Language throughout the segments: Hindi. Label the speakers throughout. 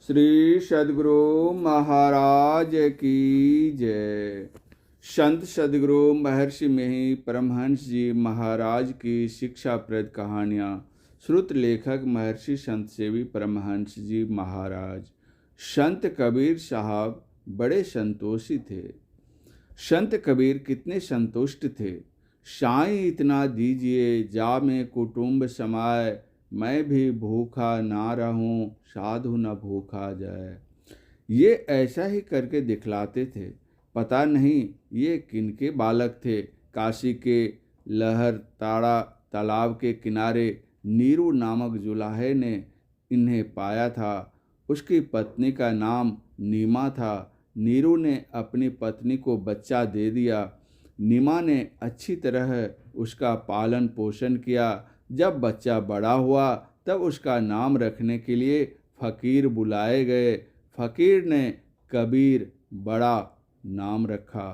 Speaker 1: श्री सद्गुरु महाराज की जय। संत सद्गुरु महर्षि मेही परमहंस जी महाराज की शिक्षाप्रद कहानियाँ। श्रुत लेखक महर्षि संत सेवी परमहंस जी महाराज। संत कबीर साहब बड़े संतोषी थे। संत कबीर कितने संतुष्ट थे। साईं इतना दीजिए जा में कुटुंब समाए, मैं भी भूखा ना रहूं साधु न भूखा जाए। ये ऐसा ही करके दिखलाते थे। पता नहीं ये किनके बालक थे। काशी के लहर ताड़ा तालाब के किनारे नीरू नामक जुलाहे ने इन्हें पाया था। उसकी पत्नी का नाम नीमा था। नीरू ने अपनी पत्नी को बच्चा दे दिया। नीमा ने अच्छी तरह उसका पालन पोषण किया। जब बच्चा बड़ा हुआ तब उसका नाम रखने के लिए फ़कीर बुलाए गए। फ़कीर ने कबीर बड़ा नाम रखा।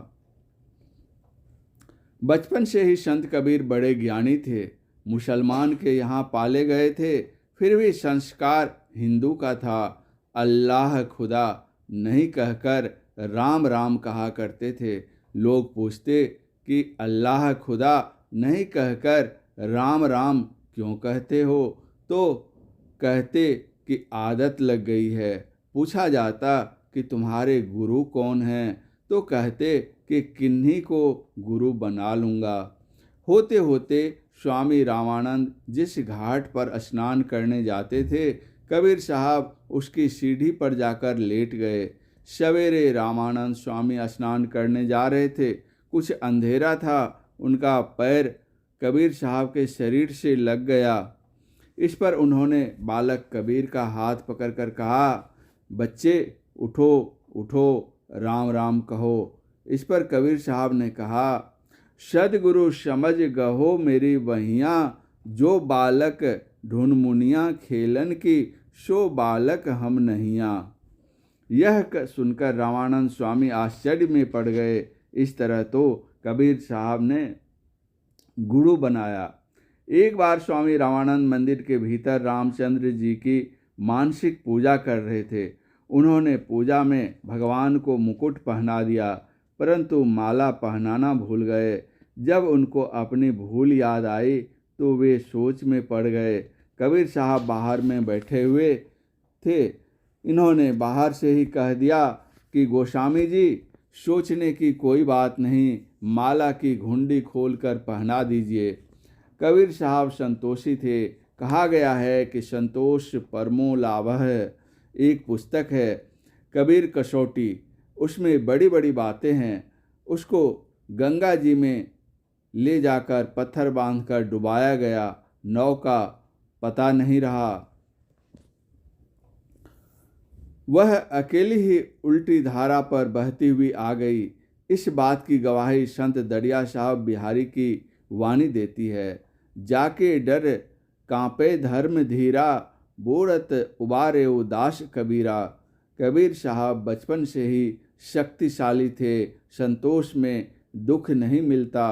Speaker 1: बचपन से ही संत कबीर बड़े ज्ञानी थे। मुसलमान के यहाँ पाले गए थे, फिर भी संस्कार हिंदू का था। अल्लाह खुदा नहीं कहकर राम राम कहा करते थे। लोग पूछते कि अल्लाह खुदा नहीं कहकर राम राम क्यों कहते हो, तो कहते कि आदत लग गई है। पूछा जाता कि तुम्हारे गुरु कौन हैं, तो कहते कि किन्हीं को गुरु बना लूँगा। होते होते स्वामी रामानंद जिस घाट पर स्नान करने जाते थे, कबीर साहब उसकी सीढ़ी पर जाकर लेट गए। सवेरे रामानंद स्वामी स्नान करने जा रहे थे। कुछ अंधेरा था। उनका पैर कबीर साहब के शरीर से लग गया। इस पर उन्होंने बालक कबीर का हाथ पकड़कर कहा, बच्चे उठो उठो राम राम कहो। इस पर कबीर साहब ने कहा, सद्गुरु समझ गहो मेरी वहियाँ, जो बालक ढूंढ मुनियाँ खेलन की, सो बालक हम नहियाँ। यह सुनकर रामानंद स्वामी आश्चर्य में पड़ गए। इस तरह तो कबीर साहब ने गुरु बनाया। एक बार स्वामी रामानंद मंदिर के भीतर रामचंद्र जी की मानसिक पूजा कर रहे थे। उन्होंने पूजा में भगवान को मुकुट पहना दिया, परंतु माला पहनाना भूल गए। जब उनको अपनी भूल याद आई तो वे सोच में पड़ गए। कबीर साहब बाहर में बैठे हुए थे। इन्होंने बाहर से ही कह दिया कि गोस्वामी जी, सोचने की कोई बात नहीं, माला की घुंडी खोलकर पहना दीजिए। कबीर साहब संतोषी थे। कहा गया है कि संतोष परमो लाभः एक पुस्तक है, कबीर कसौटी। उसमें बड़ी बड़ी बातें हैं। उसको गंगा जी में ले जाकर पत्थर बांधकर डुबाया गया। नौ का पता नहीं रहा। वह अकेली ही उल्टी धारा पर बहती हुई आ गई। इस बात की गवाही संत दरिया साहब बिहारी की वाणी देती है। जाके डर कांपे धर्म धीरा, बोरत उबारे उदास कबीरा। कबीर साहब बचपन से ही शक्तिशाली थे। संतोष में दुख नहीं मिलता।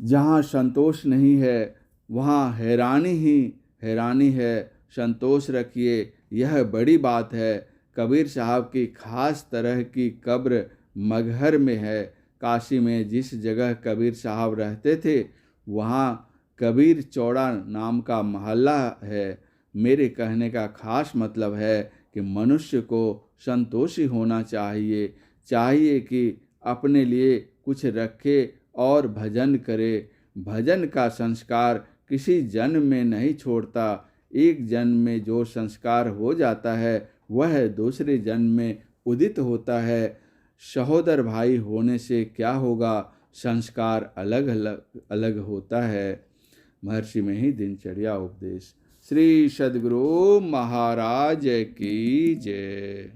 Speaker 1: जहाँ संतोष नहीं है वहाँ हैरानी ही हैरानी है। संतोष रखिए, यह बड़ी बात है। कबीर साहब की खास तरह की कब्र मगहर में है। काशी में जिस जगह कबीर साहब रहते थे वहाँ कबीर चौड़ा नाम का मोहल्ला है। मेरे कहने का खास मतलब है कि मनुष्य को संतोषी होना चाहिए। चाहिए कि अपने लिए कुछ रखे और भजन करे। भजन का संस्कार किसी जन्म में नहीं छोड़ता। एक जन्म में जो संस्कार हो जाता है वह दूसरे जन्म में उदित होता है। सहोदर भाई होने से क्या होगा, संस्कार अलग अलग अलग होता है। महर्षि में ही दिनचर्या उपदेश। श्री सद्गुरु महाराज की जय।